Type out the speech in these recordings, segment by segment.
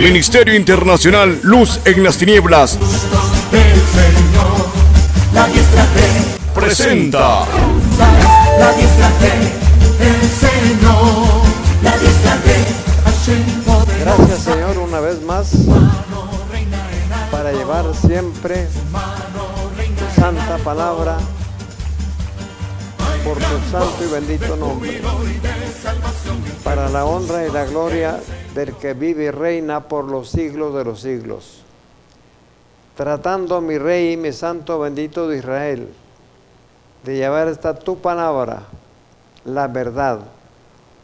Ministerio Internacional Luz en las Tinieblas El Señor, la diestra de presenta la diestra de el Señor, la diestra de Hashem poderosa. Gracias, Señor, una vez más para llevar siempre tu santa palabra por tu santo y bendito nombre, para la honra y la gloria del que vive y reina por los siglos de los siglos. Tratando, mi Rey y mi Santo bendito de Israel, de llevar esta tu palabra, la verdad,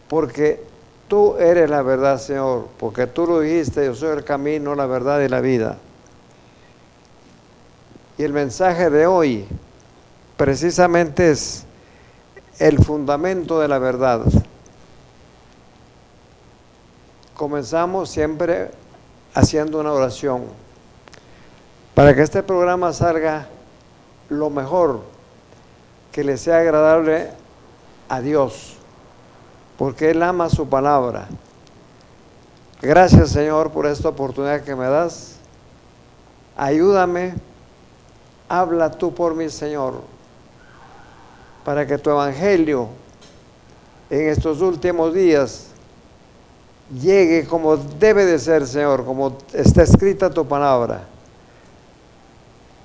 porque tú eres la verdad, Señor, porque tú lo dijiste, yo soy el camino, la verdad y la vida. Y el mensaje de hoy precisamente es el fundamento de la verdad. Comenzamos siempre haciendo una oración para que este programa salga lo mejor, que le sea agradable a Dios, porque Él ama su palabra. Gracias, Señor, por esta oportunidad que me das. Ayúdame, habla tú por mí, Señor, para que tu evangelio en estos últimos días llegue como debe de ser, Señor, como está escrita tu palabra,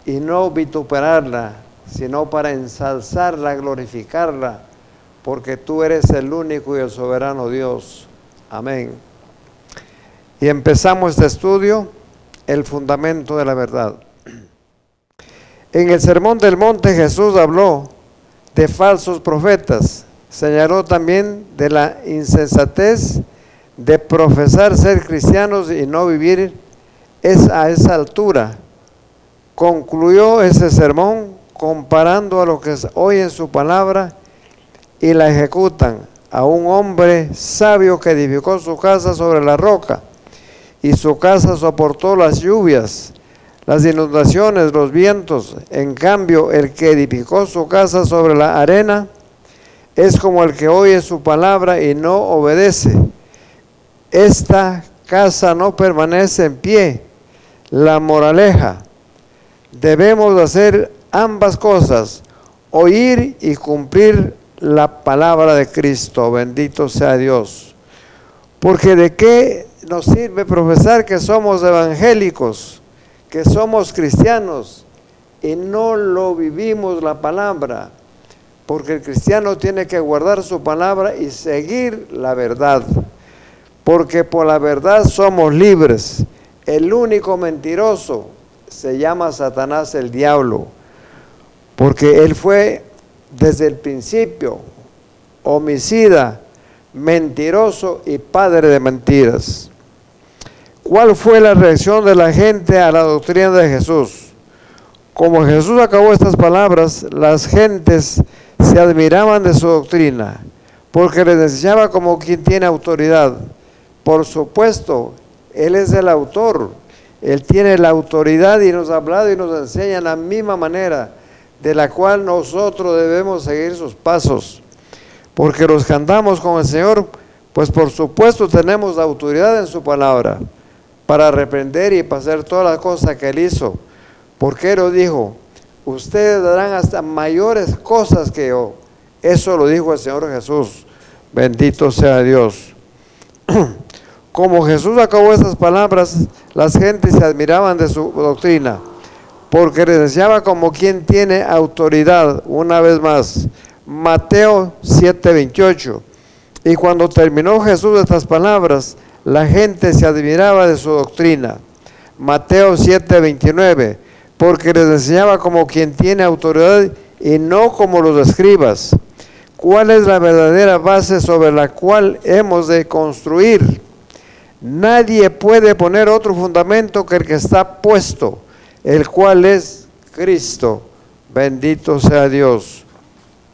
y no vituperarla, sino para ensalzarla, glorificarla, porque tú eres el único y el soberano Dios. Amén. Y empezamos este estudio, el fundamento de la verdad. En el Sermón del Monte Jesús habló de falsos profetas, señaló también de la insensatez de profesar ser cristianos y no vivir a esa altura. Concluyó ese sermón comparando a los que oyen su palabra y la ejecutan, a un hombre sabio que edificó su casa sobre la roca, y su casa soportó las lluvias, las inundaciones, los vientos. En cambio, el que edificó su casa sobre la arena es como el que oye su palabra y no obedece. Esta casa no permanece en pie. La moraleja: debemos hacer ambas cosas, oír y cumplir la palabra de Cristo. Bendito sea Dios. Porque ¿de qué nos sirve profesar que somos evangélicos, que somos cristianos, y no lo vivimos la palabra? Porque el cristiano tiene que guardar su palabra y seguir la verdad, porque por la verdad somos libres. El único mentiroso se llama Satanás, el diablo, porque él fue desde el principio homicida, mentiroso y padre de mentiras. ¿Cuál fue la reacción de la gente a la doctrina de Jesús? Como Jesús acabó estas palabras, las gentes se admiraban de su doctrina, porque les enseñaba como quien tiene autoridad. Por supuesto, Él es el autor, Él tiene la autoridad y nos ha hablado y nos enseña la misma manera de la cual nosotros debemos seguir sus pasos. Porque los que andamos con el Señor, pues por supuesto tenemos autoridad en su palabra para reprender y para hacer todas las cosas que Él hizo. Porque Él lo dijo: ustedes darán hasta mayores cosas que yo. Eso lo dijo el Señor Jesús. Bendito sea Dios. Como Jesús acabó estas palabras, las gentes se admiraban de su doctrina, porque les enseñaba como quien tiene autoridad. Una vez más, Mateo 7:28. Y cuando terminó Jesús estas palabras, la gente se admiraba de su doctrina. Mateo 7:29. Porque les enseñaba como quien tiene autoridad y no como los escribas. ¿Cuál es la verdadera base sobre la cual hemos de construir? Nadie puede poner otro fundamento que el que está puesto, el cual es Cristo. Bendito sea Dios.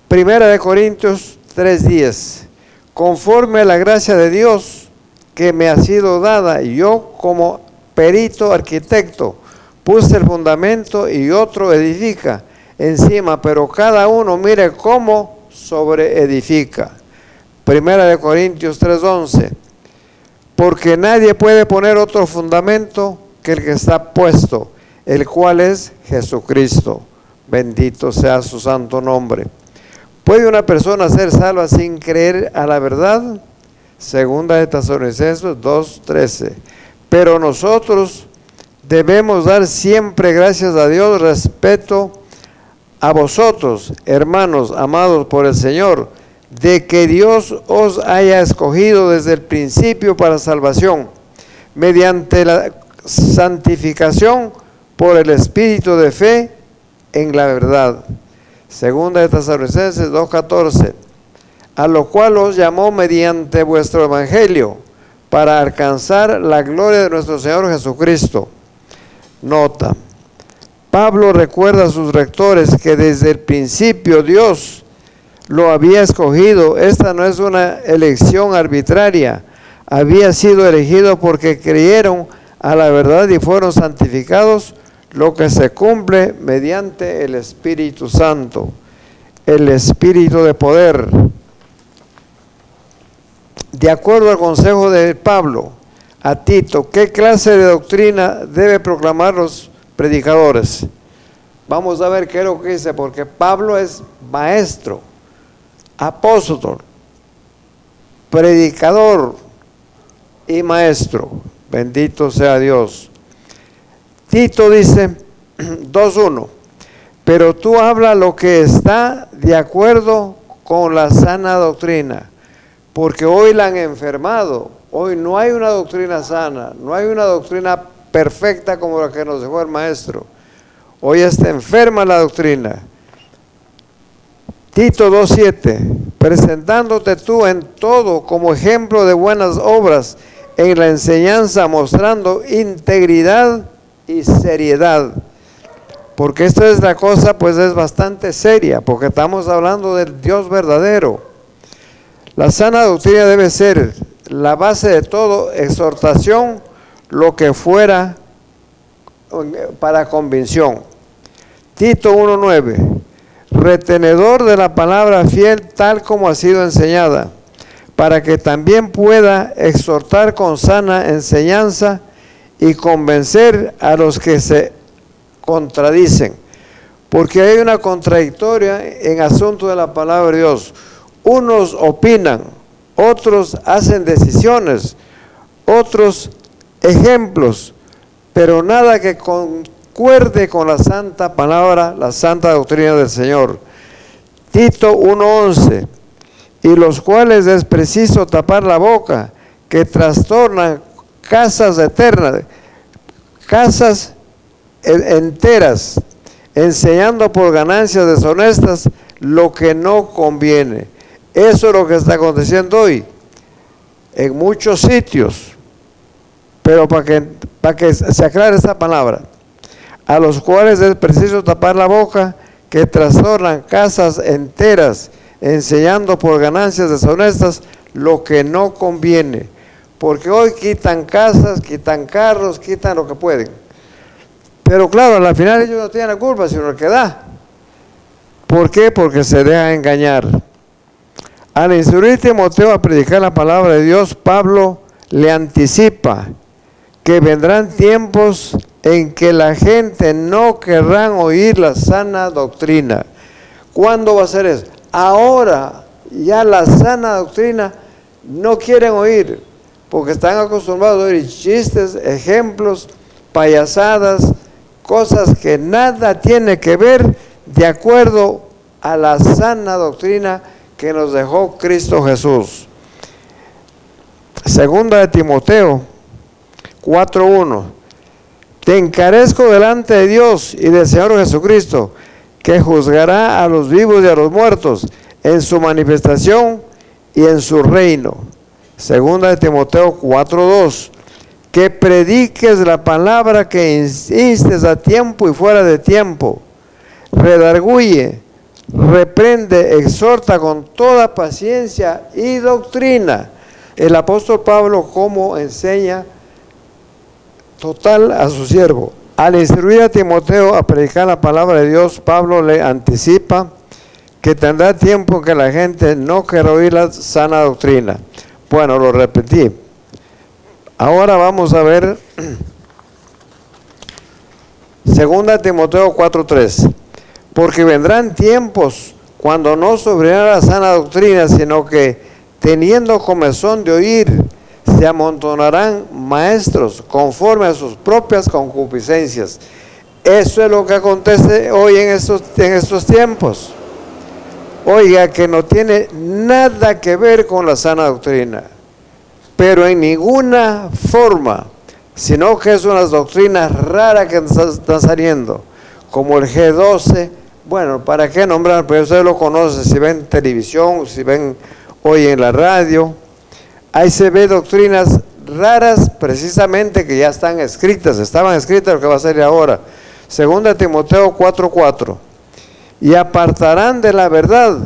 Primera de Corintios 3:10. Conforme a la gracia de Dios que me ha sido dada, yo como perito arquitecto puse el fundamento y otro edifica encima, pero cada uno mire cómo sobreedifica. Primera de Corintios 3:11. porque nadie puede poner otro fundamento que el que está puesto, el cual es Jesucristo. Bendito sea su santo nombre. ¿Puede una persona ser salva sin creer a la verdad? Segunda de Tesalonicenses 2:13. Pero nosotros debemos dar siempre gracias a Dios respecto a vosotros, hermanos amados por el Señor, de que Dios os haya escogido desde el principio para salvación, mediante la santificación por el Espíritu de fe en la verdad. Segunda de Tesalonicenses 2:14, a lo cual os llamó mediante vuestro evangelio, para alcanzar la gloria de nuestro Señor Jesucristo. Nota: Pablo recuerda a sus rectores que desde el principio Dios lo había escogido. Esta no es una elección arbitraria, había sido elegido porque creyeron a la verdad y fueron santificados, lo que se cumple mediante el Espíritu Santo, el Espíritu de poder. De acuerdo al consejo de Pablo a Tito, ¿qué clase de doctrina debe proclamar los predicadores? Vamos a ver qué es lo que dice, porque Pablo es maestro, apóstol, predicador y maestro. Bendito sea Dios. Tito dice 2:1, pero tú habla lo que está de acuerdo con la sana doctrina, porque hoy la han enfermado. Hoy no hay una doctrina sana, no hay una doctrina perfecta como la que nos dejó el maestro. Hoy está enferma la doctrina. Tito 2:7, presentándote tú en todo como ejemplo de buenas obras, en la enseñanza mostrando integridad y seriedad. Porque esta es la cosa, pues es bastante seria, porque estamos hablando del Dios verdadero. La sana doctrina debe ser la base de todo, exhortación, lo que fuera para convicción. Tito 1:9, retenedor de la palabra fiel tal como ha sido enseñada, para que también pueda exhortar con sana enseñanza y convencer a los que se contradicen. Porque hay una contradictoria en asunto de la palabra de Dios. Unos opinan, otros hacen decisiones, otros ejemplos, pero nada que concuerde con la santa palabra, la santa doctrina del Señor. Tito 1:11, y los cuales es preciso tapar la boca, que trastornan casas eternas, casas enteras, enseñando por ganancias deshonestas lo que no conviene. Eso es lo que está aconteciendo hoy en muchos sitios. Pero para que se aclare esta palabra, a los cuales es preciso tapar la boca, que trastornan casas enteras, enseñando por ganancias deshonestas lo que no conviene. Porque hoy quitan casas, quitan carros, quitan lo que pueden. Pero claro, al final ellos no tienen la culpa, sino el que da. ¿Por qué? Porque se deja engañar. Al instruir a Timoteo a predicar la palabra de Dios, Pablo le anticipa que vendrán tiempos en que la gente no querrán oír la sana doctrina. ¿Cuándo va a ser eso? Ahora ya la sana doctrina no quieren oír, porque están acostumbrados a oír chistes, ejemplos, payasadas, cosas que nada tiene que ver de acuerdo a la sana doctrina que nos dejó Cristo Jesús. Segunda de Timoteo 4:1, te encarezco delante de Dios y del Señor Jesucristo, que juzgará a los vivos y a los muertos en su manifestación y en su reino. Segunda de Timoteo 4:2, que prediques la palabra, que instes a tiempo y fuera de tiempo, redarguye, reprende, exhorta con toda paciencia y doctrina. El apóstol Pablo, ¿cómo enseña total a su siervo? Al instruir a Timoteo a predicar la palabra de Dios, Pablo le anticipa que tendrá tiempo que la gente no quiera oír la sana doctrina. Bueno, lo repetí. Ahora vamos a ver 2 Timoteo 4:3. Porque vendrán tiempos cuando no sobrevivirá la sana doctrina, sino que teniendo comezón de oír, se amontonarán maestros conforme a sus propias concupiscencias. Eso es lo que acontece hoy en estos tiempos. Oiga, que no tiene nada que ver con la sana doctrina, pero en ninguna forma, sino que es unas doctrinas raras que están saliendo, como el G12. Bueno, ¿para qué nombrar? Pero ustedes lo conocen, si ven televisión, si ven hoy en la radio, ahí se ve doctrinas raras precisamente que ya están escritas, estaban escritas lo que va a salir ahora. 2 Timoteo 4:4. Y apartarán de la verdad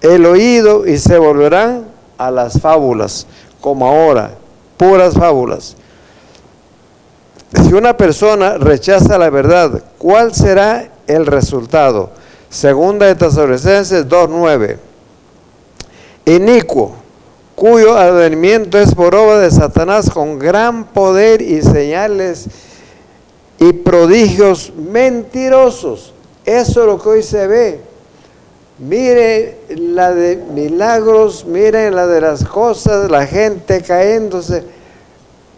el oído y se volverán a las fábulas, como ahora, puras fábulas. Si una persona rechaza la verdad, ¿cuál será el resultado? 2 Tesalonicenses 2:9. Inicuo, cuyo advenimiento es por obra de Satanás con gran poder y señales y prodigios mentirosos. Eso es lo que hoy se ve. Miren la de milagros, miren la de las cosas, la gente caéndose.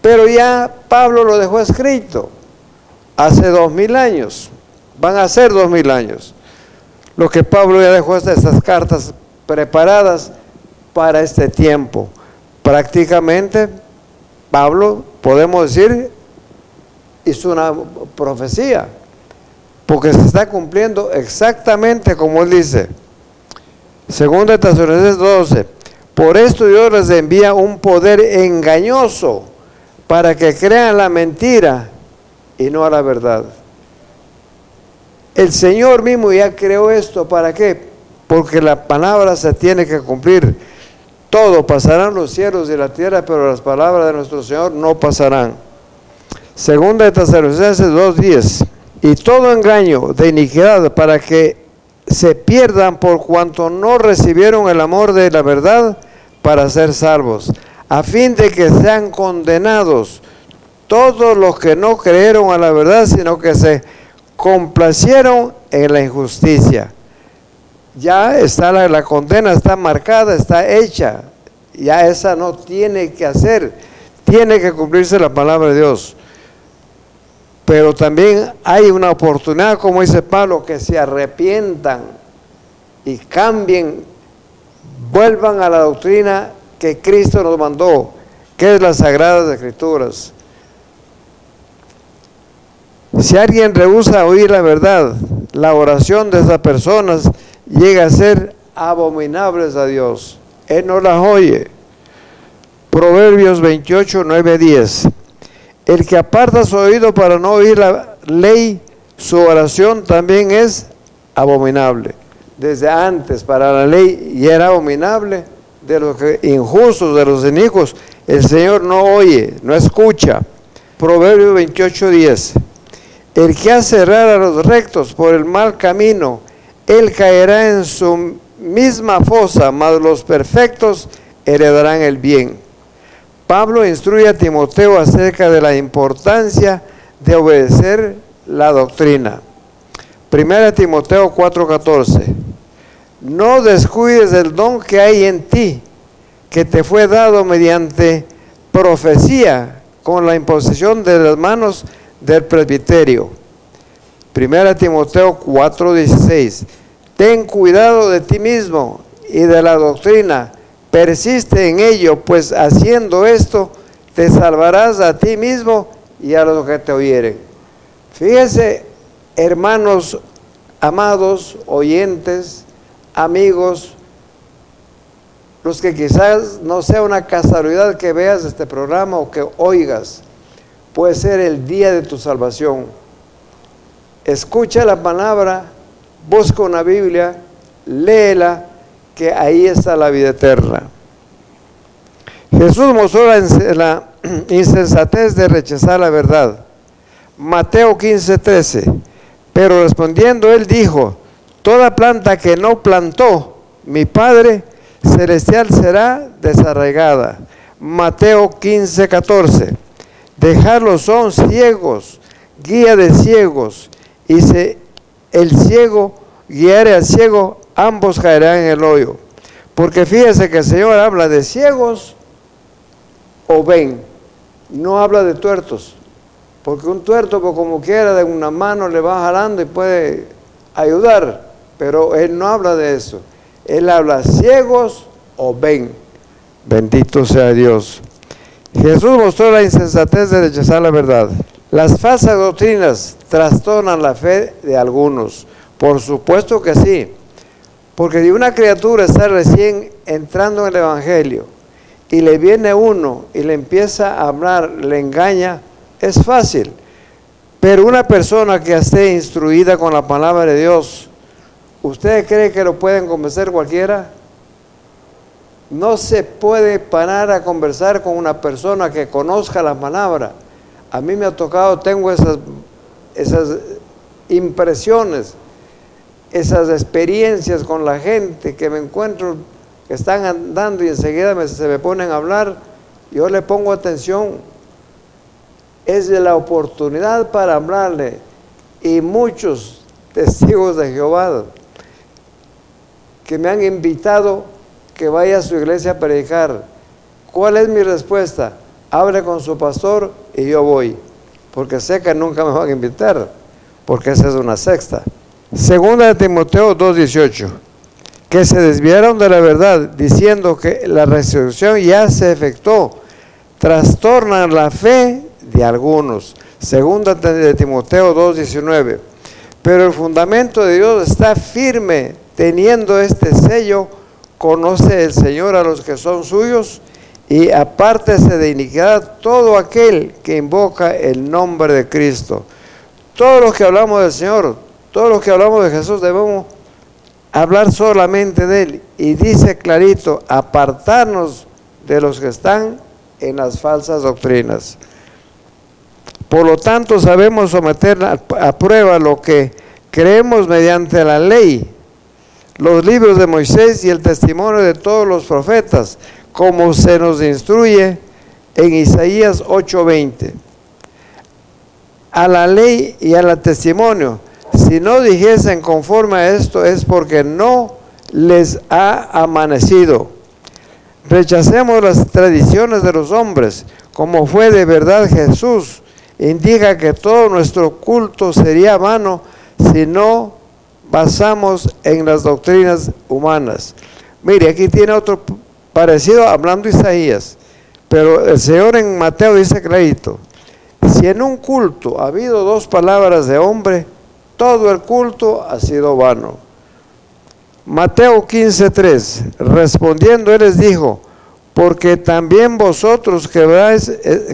Pero ya Pablo lo dejó escrito hace 2000 años. Van a ser 2000 años. Lo que Pablo ya dejó estas cartas preparadas para este tiempo. Prácticamente Pablo, podemos decir, hizo una profecía, porque se está cumpliendo exactamente como él dice. 2 Tesalonicenses 12. Por esto Dios les envía un poder engañoso para que crean la mentira y no a la verdad. El Señor mismo ya creó esto. ¿Para qué? Porque la palabra se tiene que cumplir. Todo pasarán los cielos y la tierra, pero las palabras de nuestro Señor no pasarán. 2 Tesalonicenses 2:10. Y todo engaño de iniquidad para que se pierdan por cuanto no recibieron el amor de la verdad para ser salvos, a fin de que sean condenados todos los que no creyeron a la verdad, sino que se complacieron en la injusticia. Ya está la condena, está marcada, está hecha. Ya esa no tiene que hacer, tiene que cumplirse la palabra de Dios. Pero también hay una oportunidad, como dice Pablo, que se arrepientan y cambien, vuelvan a la doctrina que Cristo nos mandó, que es las Sagradas Escrituras. Si alguien rehúsa oír la verdad, la oración de esas personas llega a ser abominables a Dios. Él no las oye. Proverbios 28, 9, 10. El que aparta su oído para no oír la ley, su oración también es abominable. Desde antes para la ley y era abominable, de los injustos, de los inicuos, el Señor no oye, no escucha. Proverbios 28, 10. El que hace errar a los rectos por el mal camino, él caerá en su misma fosa, mas los perfectos heredarán el bien. Pablo instruye a Timoteo acerca de la importancia de obedecer la doctrina. 1 Timoteo 4:14. No descuides el don que hay en ti, que te fue dado mediante profecía con la imposición de las manos del presbiterio. 1 Timoteo 4:16. Ten cuidado de ti mismo y de la doctrina, persiste en ello, pues haciendo esto te salvarás a ti mismo y a los que te oyeren. Fíjense, hermanos amados, oyentes, amigos, los que quizás no sea una casualidad que veas este programa o que oigas, puede ser el día de tu salvación. Escucha la palabra, busca una Biblia, léela, que ahí está la vida eterna. Jesús mostró la insensatez de rechazar la verdad. Mateo 15:13. Pero respondiendo él dijo: toda planta que no plantó mi Padre Celestial será desarraigada. Mateo 15:14. Dejarlos son ciegos, guía de ciegos, y si el ciego guiare al ciego, ambos caerán en el hoyo. Porque fíjese que el Señor habla de ciegos o ven, no habla de tuertos, porque un tuerto, pues, como quiera, de una mano le va jalando y puede ayudar, pero Él no habla de eso. Él habla ciegos o ven. Bendito sea Dios. Jesús mostró la insensatez de rechazar la verdad. Las falsas doctrinas trastornan la fe de algunos. Por supuesto que sí, porque si una criatura está recién entrando en el Evangelio y le viene uno y le empieza a hablar, le engaña, es fácil. Pero una persona que esté instruida con la palabra de Dios, ¿usted cree que lo pueden convencer cualquiera? No se puede parar a conversar con una persona que conozca la palabra. A mí me ha tocado, tengo esas impresiones, esas experiencias con la gente que me encuentro, que están andando y enseguida se me ponen a hablar. Yo le pongo atención. Es de la oportunidad para hablarle. Y muchos testigos de Jehová que me han invitado que vaya a su iglesia a predicar. ¿Cuál es mi respuesta? Hable con su pastor y yo voy, porque sé que nunca me van a invitar, porque esa es una secta. Segunda de Timoteo 2:18, que se desviaron de la verdad, diciendo que la resurrección ya se efectuó, trastornan la fe de algunos. Segunda de Timoteo 2:19, pero el fundamento de Dios está firme, teniendo este sello: conoce el Señor a los que son suyos, y apártese de iniquidad todo aquel que invoca el nombre de Cristo. Todos los que hablamos del Señor, todos los que hablamos de Jesús, debemos hablar solamente de Él. Y dice clarito: apartarnos de los que están en las falsas doctrinas. Por lo tanto, sabemos someter a prueba lo que creemos mediante la ley, los libros de Moisés y el testimonio de todos los profetas, como se nos instruye en Isaías 8:20. A la ley y al testimonio, si no dijesen conforme a esto, es porque no les ha amanecido. Rechacemos las tradiciones de los hombres, como fue de verdad Jesús. Indica que todo nuestro culto sería vano si no basamos en las doctrinas humanas. Mire, aquí tiene otro parecido hablando Isaías, pero el Señor en Mateo dice clarito: si en un culto ha habido dos palabras de hombre, todo el culto ha sido vano. Mateo 15:3, respondiendo Él les dijo: porque también vosotros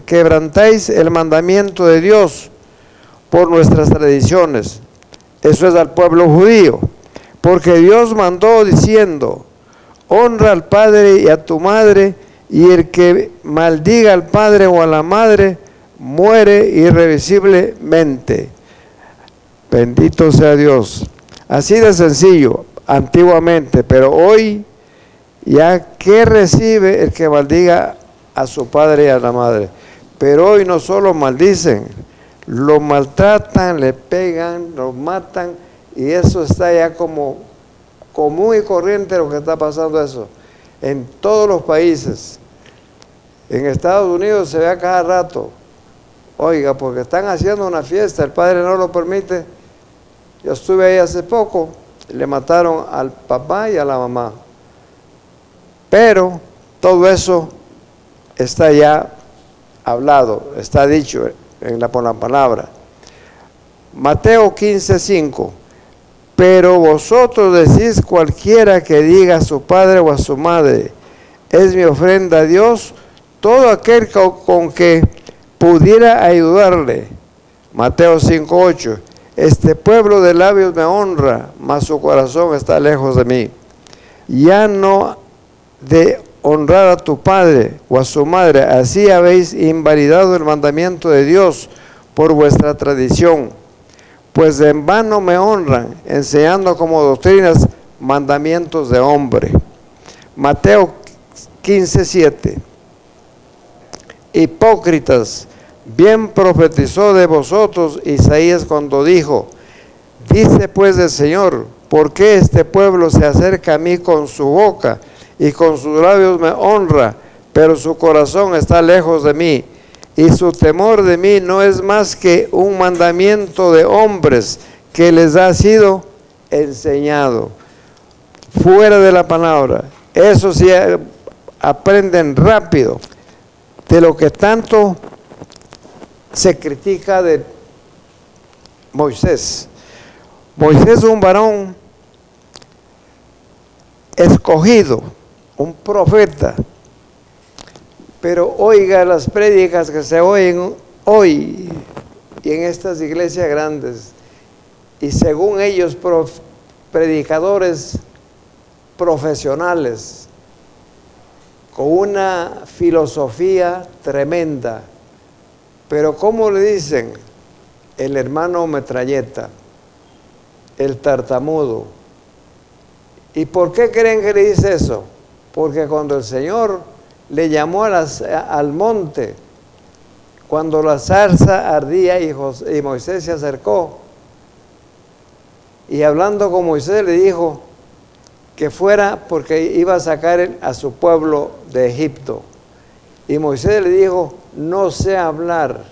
quebrantáis el mandamiento de Dios por nuestras tradiciones. Eso es al pueblo judío, porque Dios mandó diciendo: honra al padre y a tu madre, y el que maldiga al padre o a la madre muere irrevisiblemente. Bendito sea Dios. Así de sencillo antiguamente, pero hoy ya, ¿qué recibe el que maldiga a su padre y a la madre? Pero hoy no solo maldicen, lo maltratan, le pegan, lo matan, y eso está ya como común y corriente lo que está pasando eso en todos los países. En Estados Unidos se ve a cada rato, oiga, porque están haciendo una fiesta, el padre no lo permite. Yo estuve ahí hace poco, le mataron al papá y a la mamá. Pero todo eso está ya hablado, está dicho por la palabra. Mateo 15:5, pero vosotros decís: cualquiera que diga a su padre o a su madre, es mi ofrenda a Dios, todo aquel con que pudiera ayudarle. Mateo 5:8, este pueblo de labios me honra, mas su corazón está lejos de mí. Ya no de honrar a tu padre o a su madre, así habéis invalidado el mandamiento de Dios por vuestra tradición, pues en vano me honran, enseñando como doctrinas mandamientos de hombre. Mateo 15:7, hipócritas, bien profetizó de vosotros Isaías cuando dijo: dice pues el Señor, ¿por qué este pueblo se acerca a mí con su boca y con sus labios me honra, pero su corazón está lejos de mí, y su temor de mí no es más que un mandamiento de hombres que les ha sido enseñado? Fuera de la palabra. Eso sí, aprenden rápido de lo que tanto se critica de Moisés. Moisés es un varón escogido, un profeta, pero oiga las prédicas que se oyen hoy y en estas iglesias grandes, y según ellos predicadores profesionales con una filosofía tremenda, pero ¿cómo le dicen? El hermano metralleta, el tartamudo. ¿Y por qué creen que le dice eso? Porque cuando el Señor le llamó al monte, cuando la zarza ardía y Moisés se acercó, y hablando con Moisés le dijo que fuera porque iba a sacar a su pueblo de Egipto. Y Moisés le dijo: no sé hablar.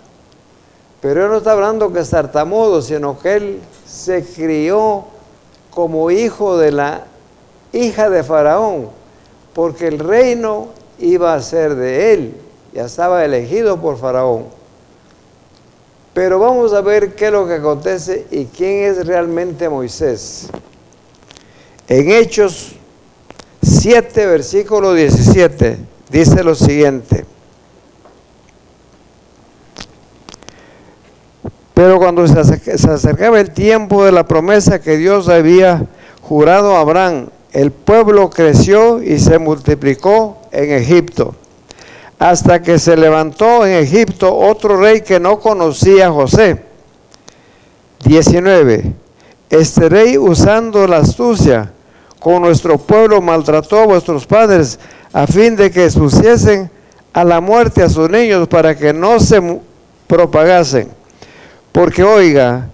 Pero él no está hablando que es tartamudo, sino que él se crió como hijo de la hija de Faraón, porque el reino iba a ser de él, ya estaba elegido por Faraón. Pero vamos a ver qué es lo que acontece y quién es realmente Moisés. En Hechos 7, versículo 17, dice lo siguiente: pero cuando se acercaba el tiempo de la promesa que Dios había jurado a Abraham, el pueblo creció y se multiplicó en Egipto, hasta que se levantó en Egipto otro rey que no conocía a José. 19. Este rey, usando la astucia con nuestro pueblo, maltrató a vuestros padres a fin de que expusiesen a la muerte a sus niños para que no se propagasen. Porque oiga,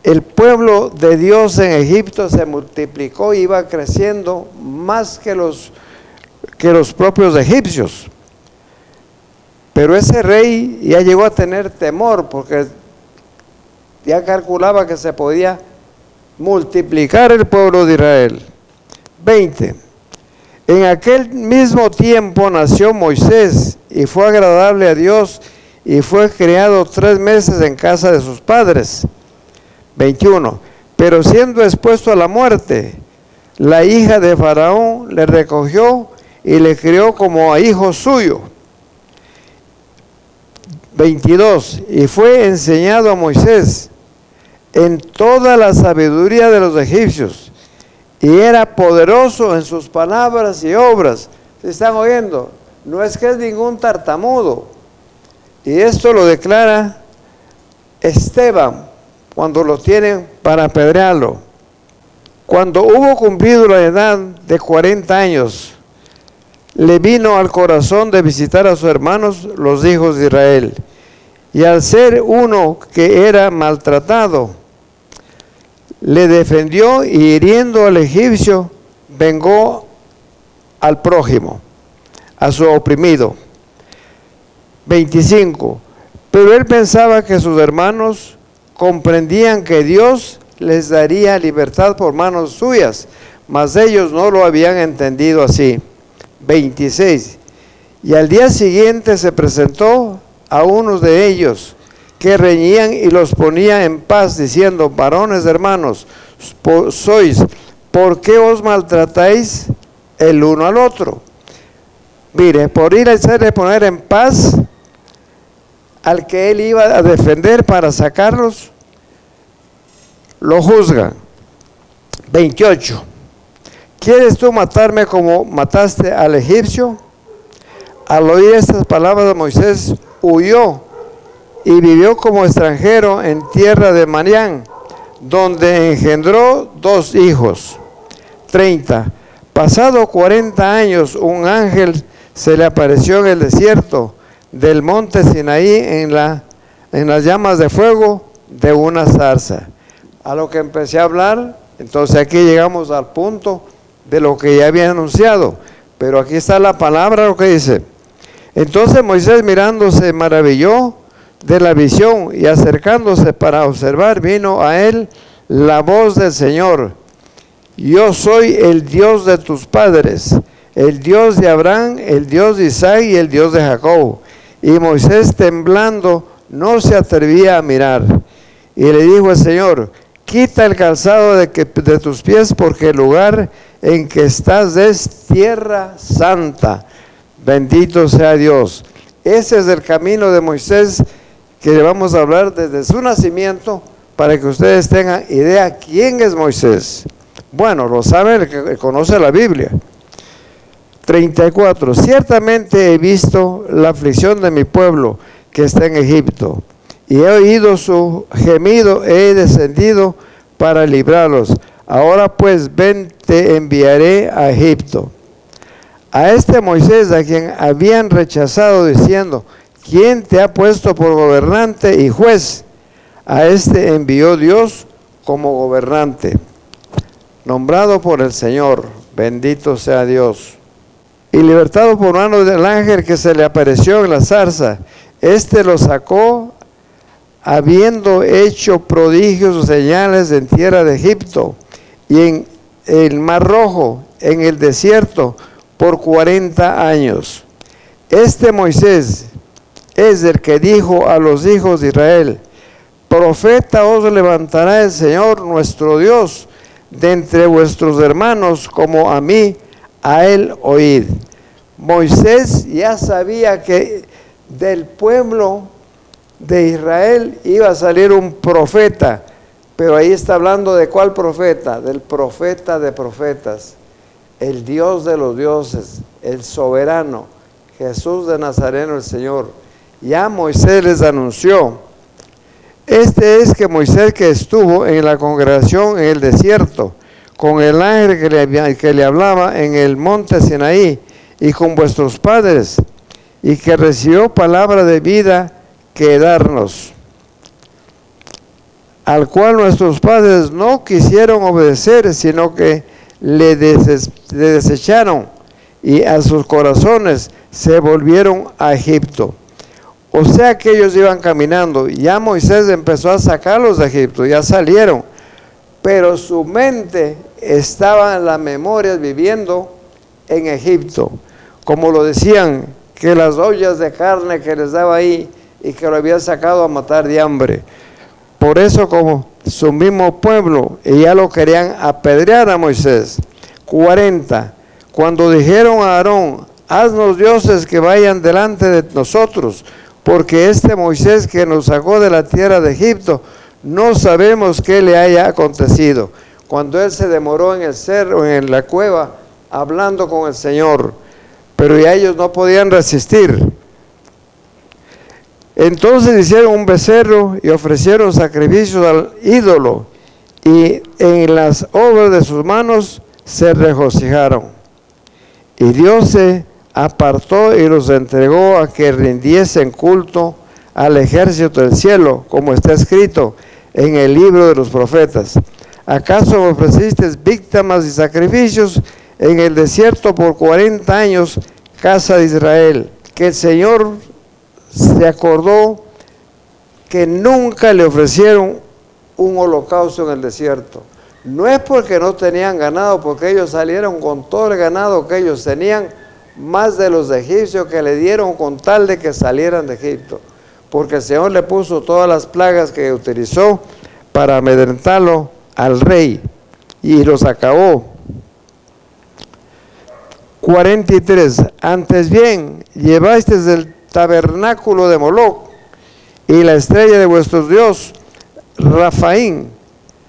el pueblo de Dios en Egipto se multiplicó y iba creciendo más que los propios egipcios. Pero ese rey ya llegó a tener temor porque ya calculaba que se podía multiplicar el pueblo de Israel. 20. En aquel mismo tiempo nació Moisés y fue agradable a Dios y fue criado 3 meses en casa de sus padres. 21. Pero siendo expuesto a la muerte, la hija de Faraón le recogió y le crió como a hijo suyo. 22. Y fue enseñado a Moisés en toda la sabiduría de los egipcios, y era poderoso en sus palabras y obras. ¿Se están oyendo? No es que es ningún tartamudo. Y esto lo declara Esteban cuando lo tienen para apedrearlo. Cuando hubo cumplido la edad de 40 años, le vino al corazón de visitar a sus hermanos, los hijos de Israel. Y al ser uno que era maltratado, le defendió y hiriendo al egipcio, vengó al prójimo, a su oprimido. 25. Pero él pensaba que sus hermanos comprendían que Dios les daría libertad por manos suyas, mas ellos no lo habían entendido así. 26. Y al día siguiente se presentó a unos de ellos que reñían y los ponía en paz, diciendo: varones hermanos, sois, ¿por qué os maltratáis el uno al otro? Mire, por ir a hacerle poner en paz al que él iba a defender para sacarlos, lo juzgan. 28. ¿Quieres tú matarme como mataste al egipcio? Al oír estas palabras de Moisés, huyó y vivió como extranjero en tierra de Madián, donde engendró 2 hijos. 30. Pasado 40 años, un ángel se le apareció en el desierto del monte Sinaí en las llamas de fuego de una zarza. A lo que empecé a hablar, entonces aquí llegamos al punto de lo que ya había anunciado, pero aquí está la palabra, lo que dice. Entonces Moisés mirando se maravilló de la visión y acercándose para observar, vino a él la voz del Señor: yo soy el Dios de tus padres, el Dios de Abraham, el Dios de Isaac y el Dios de Jacob. Y Moisés, temblando, no se atrevía a mirar. Y le dijo el Señor: quita el calzado de tus pies, porque el lugar en que estás es tierra santa. Bendito sea Dios. Ese es el camino de Moisés que le vamos a hablar desde su nacimiento, para que ustedes tengan idea quién es Moisés. Bueno, lo sabe el que conoce la Biblia. 34. Ciertamente he visto la aflicción de mi pueblo que está en Egipto, y he oído su gemido, he descendido para librarlos. Ahora pues ven, te enviaré a Egipto. A este Moisés, a quien habían rechazado diciendo: ¿quién te ha puesto por gobernante y juez? A este envió Dios como gobernante, nombrado por el Señor. Bendito sea Dios. Y libertado por mano del ángel que se le apareció en la zarza, este lo sacó, habiendo hecho prodigios o señales en tierra de Egipto y en el Mar Rojo, en el desierto, por 40 años. Este Moisés es el que dijo a los hijos de Israel: profeta os levantará el Señor nuestro Dios de entre vuestros hermanos, como a mí, a él oíd. Moisés ya sabía que del pueblo de Israel iba a salir un profeta, pero ahí está hablando de ¿cuál profeta? Del profeta de profetas, el Dios de los dioses, el soberano, Jesús de Nazareno el Señor. Ya Moisés les anunció. Este es que Moisés, que estuvo en la congregación en el desierto, con el ángel que le hablaba en el monte Sinaí, y con vuestros padres, y que recibió palabra de vida que darnos, al cual nuestros padres no quisieron obedecer, sino que le desecharon, y a sus corazones se volvieron a Egipto. O sea que ellos iban caminando, ya Moisés empezó a sacarlos de Egipto, ya salieron, pero su mente estaba en las memorias viviendo en Egipto, como lo decían, que las ollas de carne que les daba ahí y que lo había sacado a matar de hambre. Por eso, como su mismo pueblo, y ya lo querían apedrear a Moisés. 40. Cuando dijeron a Aarón: haznos dioses que vayan delante de nosotros, porque este Moisés que nos sacó de la tierra de Egipto, no sabemos qué le haya acontecido. Cuando él se demoró en el cerro, en la cueva, hablando con el Señor, pero ya ellos no podían resistir. Entonces hicieron un becerro y ofrecieron sacrificios al ídolo, y en las obras de sus manos se regocijaron. Y Dios se apartó y los entregó a que rindiesen culto al ejército del cielo, como está escrito en el libro de los profetas. ¿Acaso me ofrecisteis víctimas y sacrificios en el desierto por 40 años, casa de Israel? Que el Señor se acordó que nunca le ofrecieron un holocausto en el desierto. No es porque no tenían ganado, porque ellos salieron con todo el ganado que ellos tenían, más de los egipcios que le dieron con tal de que salieran de Egipto, porque el Señor le puso todas las plagas que utilizó para amedrentarlo al rey, y los acabó. 43. Antes bien, llevasteis el tabernáculo de Moloc y la estrella de vuestros dios Rafaín,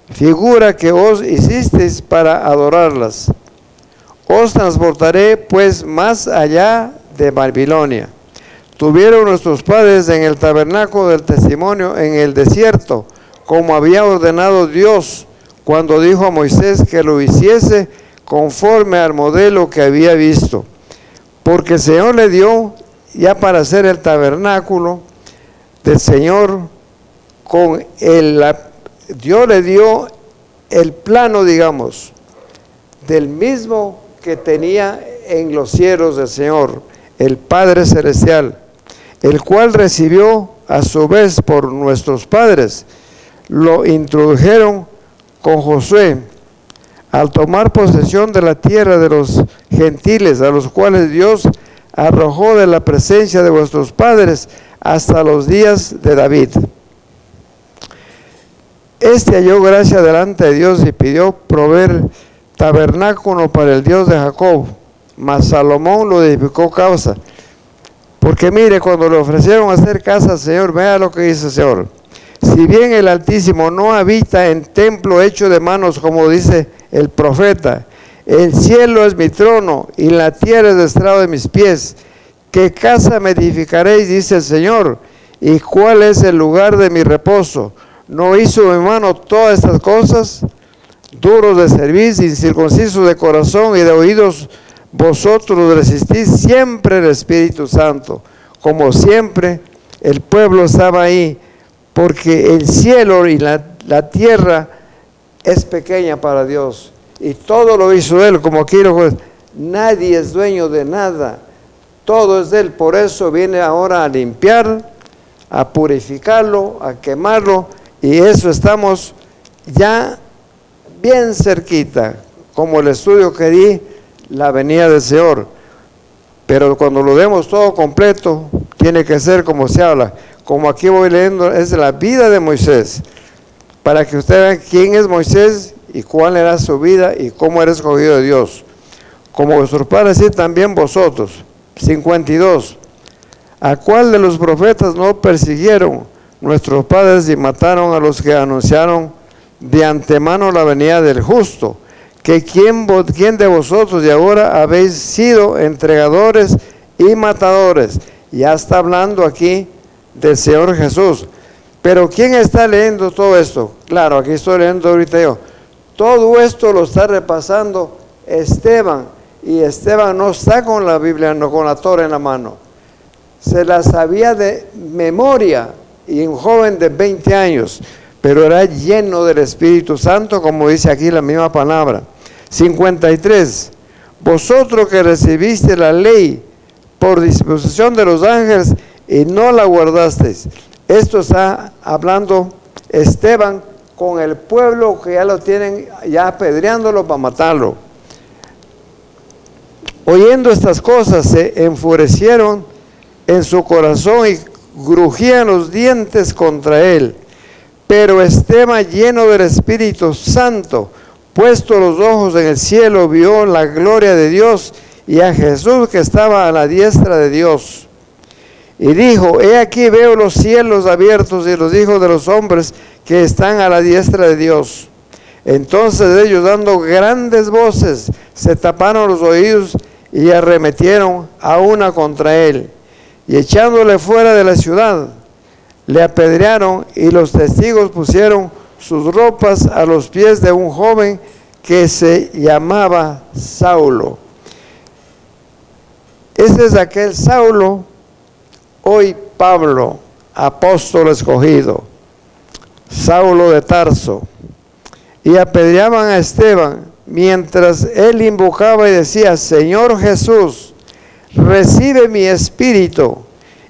figura que os hicisteis para adorarlas. Os transportaré pues más allá de Babilonia. Tuvieron nuestros padres en el tabernáculo del testimonio en el desierto, como había ordenado Dios, cuando dijo a Moisés que lo hiciese conforme al modelo que había visto. Porque el Señor le dio ya para hacer el tabernáculo del Señor, Dios le dio el plano, digamos, del mismo que tenía en los cielos del Señor, el Padre Celestial, el cual recibió a su vez por nuestros padres. Lo introdujeron con Josué al tomar posesión de la tierra de los gentiles, a los cuales Dios arrojó de la presencia de vuestros padres hasta los días de David. Este halló gracia delante de Dios y pidió proveer tabernáculo para el Dios de Jacob, mas Salomón lo edificó casa. Porque mire, cuando le ofrecieron hacer casa al Señor, vea lo que dice el Señor. Si bien el Altísimo no habita en templo hecho de manos, como dice el profeta, el cielo es mi trono y la tierra es el estrado de mis pies. ¿Qué casa me edificaréis? Dice el Señor. ¿Y cuál es el lugar de mi reposo? ¿No hizo mi mano todas estas cosas? Duros de servir, incircuncisos de corazón y de oídos, vosotros resistís siempre el Espíritu Santo. Como siempre, el pueblo estaba ahí, porque el cielo y la tierra es pequeña para Dios. Y todo lo hizo Él, como aquí nadie es dueño de nada. Todo es de Él, por eso viene ahora a limpiar, a purificarlo, a quemarlo, y eso estamos ya bien cerquita, como el estudio que di, la venida del Señor. Pero cuando lo demos todo completo, tiene que ser como se habla, como aquí voy leyendo, es la vida de Moisés, para que usted vea quién es Moisés y cuál era su vida y cómo era escogido de Dios. Como vuestros padres, así también vosotros. 52. ¿A cuál de los profetas no persiguieron nuestros padres y mataron a los que anunciaron de antemano la venida del justo? Que quién de vosotros de ahora habéis sido entregadores y matadores. Ya está hablando aquí del Señor Jesús. Pero ¿quién está leyendo todo esto? Claro, aquí estoy leyendo ahorita yo. Todo esto lo está repasando Esteban. Y Esteban no está con la Biblia, no con la Torah en la mano. Se la sabía de memoria, y un joven de 20 años, pero era lleno del Espíritu Santo, como dice aquí la misma palabra. 53. Vosotros que recibiste la ley por disposición de los ángeles y no la guardasteis. Esto está hablando Esteban con el pueblo que ya lo tienen, ya apedreándolo para matarlo. Oyendo estas cosas, se enfurecieron en su corazón y crujían los dientes contra él. Pero Esteban, lleno del Espíritu Santo, puesto los ojos en el cielo, vio la gloria de Dios y a Jesús que estaba a la diestra de Dios. Y dijo: he aquí veo los cielos abiertos y los hijos de los hombres que están a la diestra de Dios. Entonces ellos, dando grandes voces, se taparon los oídos y arremetieron a una contra él, y echándole fuera de la ciudad, le apedrearon, y los testigos pusieron sus ropas a los pies de un joven que se llamaba Saulo. Ese es aquel Saulo, hoy Pablo, apóstol escogido, Saulo de Tarso. Y apedreaban a Esteban, mientras él invocaba y decía: Señor Jesús, recibe mi espíritu.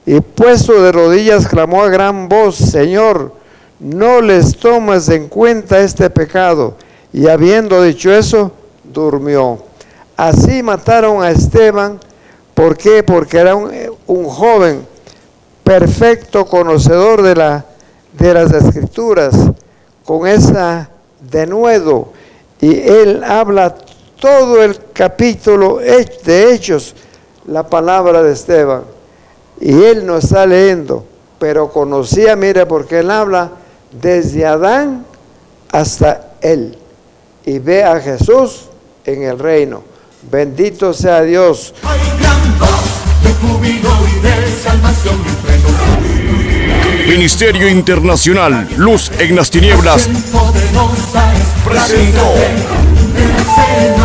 Y puesto de rodillas clamó a gran voz: Señor, no les tomes en cuenta este pecado. Y habiendo dicho eso, durmió. Así mataron a Esteban. ¿Por qué? Porque era un joven perfecto, conocedor de las Escrituras, con esa denuedo. Y él habla todo el capítulo de Hechos, la palabra de Esteban. Y él no está leyendo, pero conocía, mire, porque él habla desde Adán hasta él. Y ve a Jesús en el reino. Bendito sea Dios. Hay gran voz de júbilo y de salvación entre nosotros. Ministerio Internacional Luz en las Tinieblas Poderosa es la presentó diestra del Señor.